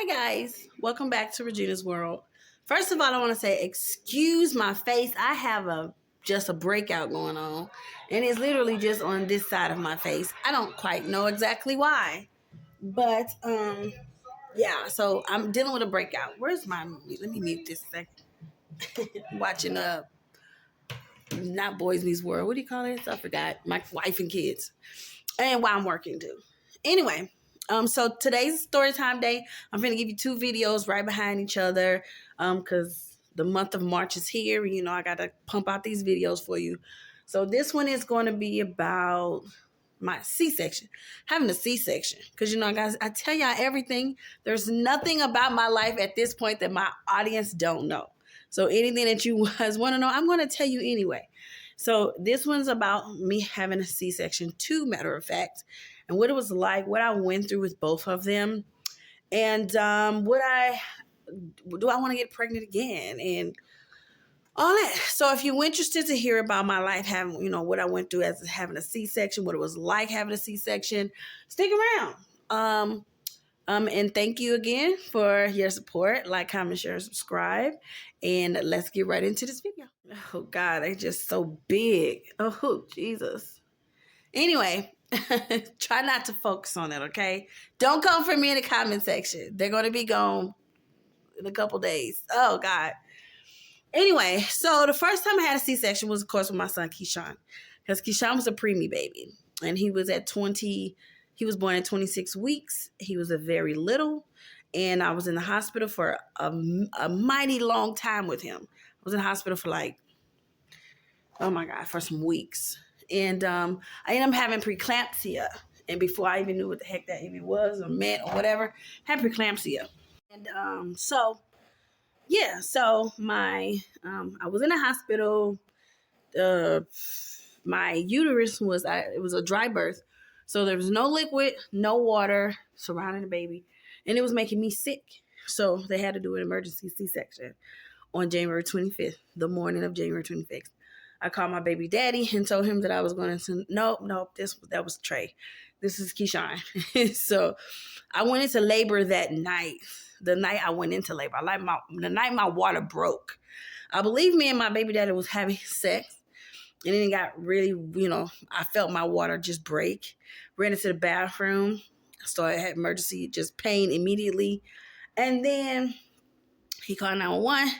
Hi guys, welcome back to Regina's World. First of all, I want to say excuse my face. I have just a breakout going on, and it's literally just on this side of my face. I don't quite know exactly why, but yeah. So I'm dealing with a breakout. Where's my movie? Let me mute this a second. Watching not Boys Meets World. What do you call it? I forgot. My wife and kids, and while I'm working too. Anyway. So today's story time day. I'm gonna give you two videos right behind each other. Cause the month of March is here. You know, I gotta pump out these videos for you. So this one is going to be about my C-section, having a C-section. Cause you know, guys, I tell y'all everything. There's nothing about my life at this point that my audience don't know. So anything that you guys want to know, I'm gonna tell you anyway. So this one's about me having a C-section, too, matter of fact, and what it was like, what I went through with both of them, and do I want to get pregnant again, and all that. So if you're interested to hear about my life, having, you know, what I went through as having a C-section, what it was like having a C-section, stick around. And thank you again for your support. Like, comment, share, subscribe. And let's get right into this video. Oh, God, they're just so big. Oh, Jesus. Anyway, try not to focus on it, okay? Don't come for me in the comment section. They're going to be gone in a couple days. Oh, God. Anyway, so the first time I had a C-section was, of course, with my son, Keyshawn. Because Keyshawn was a preemie baby. And he was born at 26 weeks. He was a very little. And I was in the hospital for a mighty long time with him. I was in the hospital for for some weeks. And I ended up having preeclampsia. And before I even knew what the heck that even was or meant or whatever, I had preeclampsia. And so my I was in the hospital. My uterus was it was a dry birth, so there was no liquid, no water surrounding the baby, and it was making me sick. So they had to do an emergency C-section on January 25th, the morning of January 25th. I called my baby daddy and told him that I was going to. Nope, that was Trey. This is Keyshawn. So I went into labor that night. The night I went into labor, the night my water broke. I believe me and my baby daddy was having sex. And then it got really, I felt my water just break. Ran into the bathroom. Had emergency, just pain immediately. And then he called 911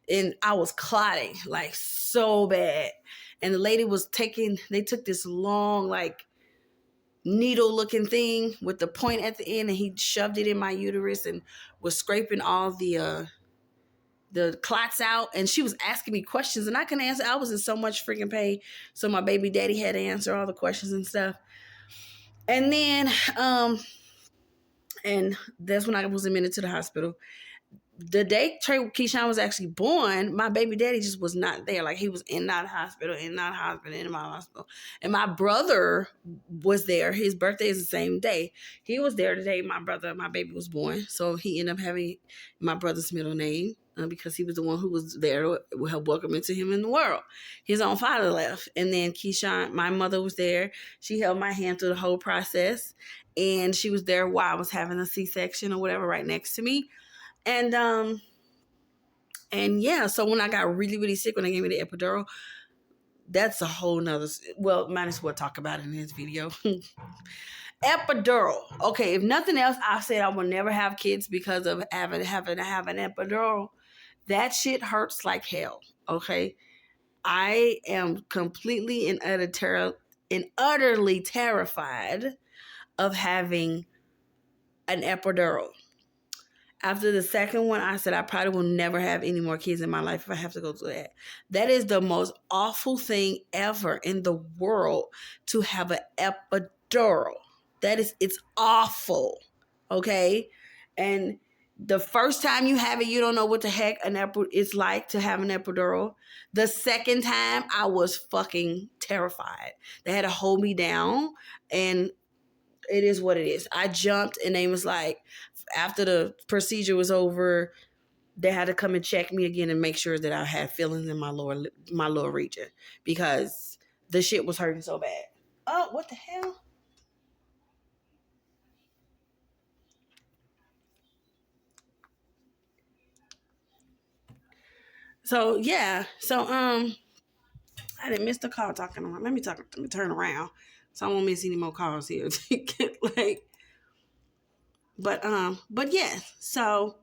and I was clotting like so bad. And the lady they took this long, needle looking thing with the point at the end, and he shoved it in my uterus and was scraping all the clots out, and she was asking me questions and I couldn't answer. I was in so much freaking pain. So my baby daddy had to answer all the questions and stuff. And then and that's when I was admitted to the hospital. The day Keyshawn was actually born, my baby daddy just was not there. Like, he was in that hospital, in my hospital. And my brother was there. His birthday is the same day. He was there the day my baby was born. So he ended up having my brother's middle name because he was the one who was there to help welcome into him in the world. His own father left. And then Keyshawn, my mother was there. She held my hand through the whole process. And she was there while I was having a C-section or whatever right next to me. And yeah, so when I got really, really sick, when they gave me the epidural, that's a whole nother, well, might as well talk about it in this video. Epidural. Okay, if nothing else, I said I will never have kids because of having to have an epidural. That shit hurts like hell, okay? I am completely and utterly terrified of having an epidural. After the second one, I said I probably will never have any more kids in my life if I have to go through that. That is the most awful thing ever in the world, to have an epidural. It's awful, okay? And the first time you have it, you don't know what the heck it's like to have an epidural. The second time, I was fucking terrified. They had to hold me down, and it is what it is. I jumped, and they was like, after the procedure was over, they had to come and check me again and make sure that I had feelings in my lower region, because the shit was hurting so bad. Oh, what the hell? So yeah. So I didn't miss the call talking around. Let me turn around. So I won't miss any more calls here. Like, but yeah. So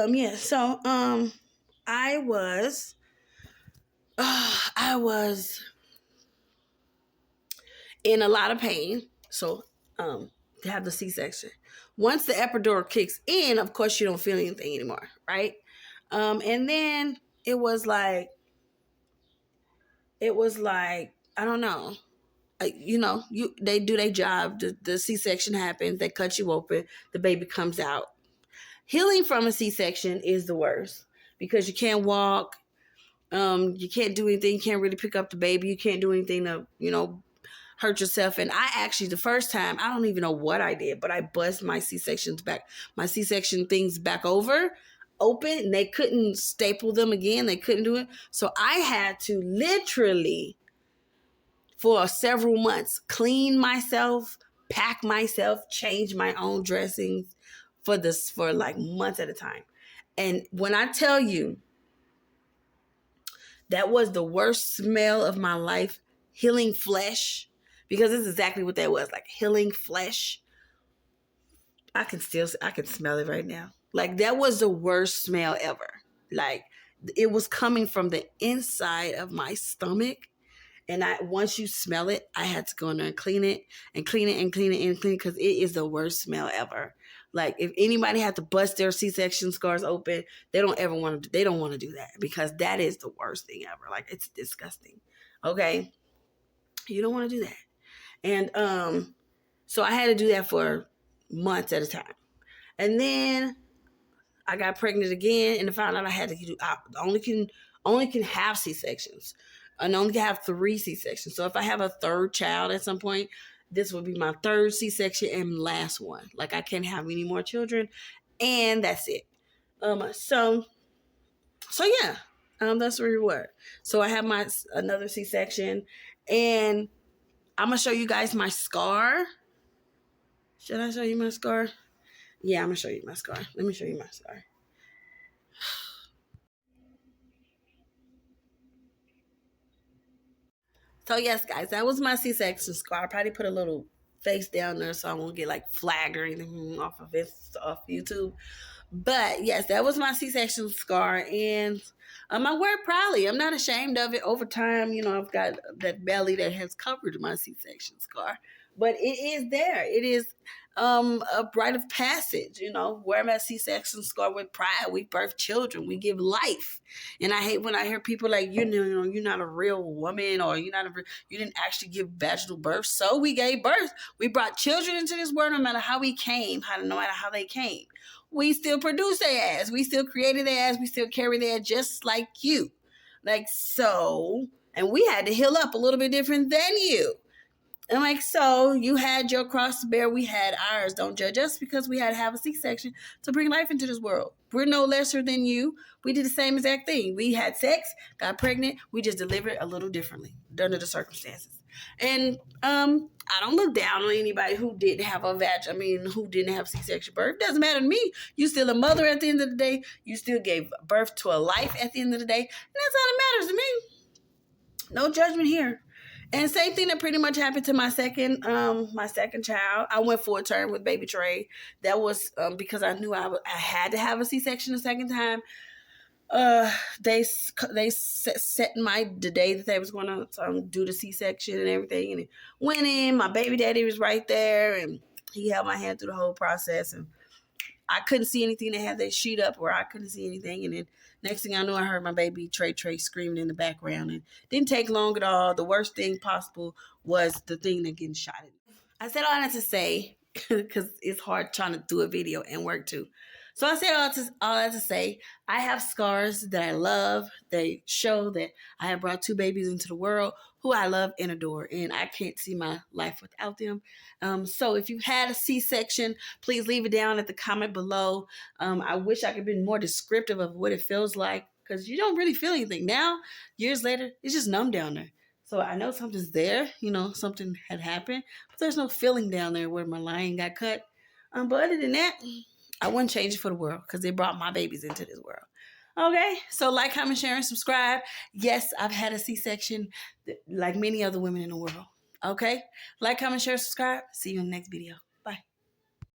yeah. So I was I was in a lot of pain. So to have the C-section. Once the epidural kicks in, of course you don't feel anything anymore, right? And then it was like I don't know. They do their job. The C-section happens. They cut you open. The baby comes out. Healing from a C-section is the worst because you can't walk. You can't do anything. You can't really pick up the baby. You can't do anything to hurt yourself. And I actually, the first time, I don't even know what I did, but I bust my C-section things back open, and they couldn't staple them again. They couldn't do it. So I had to literally, for several months, clean myself, pack myself, change my own dressings for like months at a time. And when I tell you that was the worst smell of my life, healing flesh, because this is exactly what that was, like healing flesh. I can smell it right now. Like that was the worst smell ever. Like it was coming from the inside of my stomach. And once you smell it, I had to go in there and clean it and clean it and clean it and clean it because it is the worst smell ever. Like if anybody had to bust their C-section scars open, they don't want to do that because that is the worst thing ever. Like it's disgusting. Okay. You don't want to do that. And so I had to do that for months at a time. And then I got pregnant again and found out I only can have C-sections. And only can have 3 C-sections. So if I have a third child at some point, this will be my third C-section and last one. Like I can't have any more children, and that's it. So yeah, that's where we were. So I have another C-section, and I'm gonna show you guys my scar. Should I show you my scar? Yeah, I'm gonna show you my scar. Let me show you my scar. So yes, guys, that was my C-section scar. I probably put a little face down there so I won't get like flagged or anything off YouTube. But yes, that was my C-section scar, and I wear it proudly. I'm not ashamed of it. Over time, I've got that belly that has covered my C-section scar, but it is there. It is a rite of passage. Wear my C-section scar with pride. We birth children. We give life, and I hate when I hear people like you're not a real woman, or you didn't actually give vaginal birth. So we gave birth. We brought children into this world, no matter how no matter how they came. We still produce their ass. We still created their ass. We still carry their ass just like you. Like, so, and we had to heal up a little bit different than you. And like, so you had your cross to bear. We had ours. Don't judge us because we had to have a C-section to bring life into this world. We're no lesser than you. We did the same exact thing. We had sex, got pregnant. We just delivered a little differently under the circumstances. And I don't look down on anybody who didn't have who didn't have C-section birth. It doesn't matter to me. You still a mother at the end of the day. You still gave birth to a life at the end of the day. And that's all that matters to me. No judgment here. And same thing that pretty much happened to my second child. I went full term with baby Trey. That was because I knew I had to have a C-section a second time. They set the day that they was going to do the C-section and everything, and it went in. My baby daddy was right there, and he held my hand through the whole process, and I couldn't see anything. They had that sheet up where I couldn't see anything, and then next thing I knew, I heard my baby Trey screaming in the background, and didn't take long at all. The worst thing possible was the thing that getting shot at. I said all that to say, because it's hard trying to do a video and work too. So I said all that to say, I have scars that I love. They show that I have brought 2 babies into the world who I love and adore, and I can't see my life without them. So if you've had a C-section, please leave it down at the comment below. I wish I could be more descriptive of what it feels like, because you don't really feel anything. Now, years later, it's just numb down there. So I know something's there, you know, something had happened, but there's no feeling down there where my lion got cut. But other than that, I wouldn't change it for the world because they brought my babies into this world. Okay, so like, comment, share, and subscribe. Yes, I've had a C-section like many other women in the world. Okay, like, comment, share, subscribe. See you in the next video.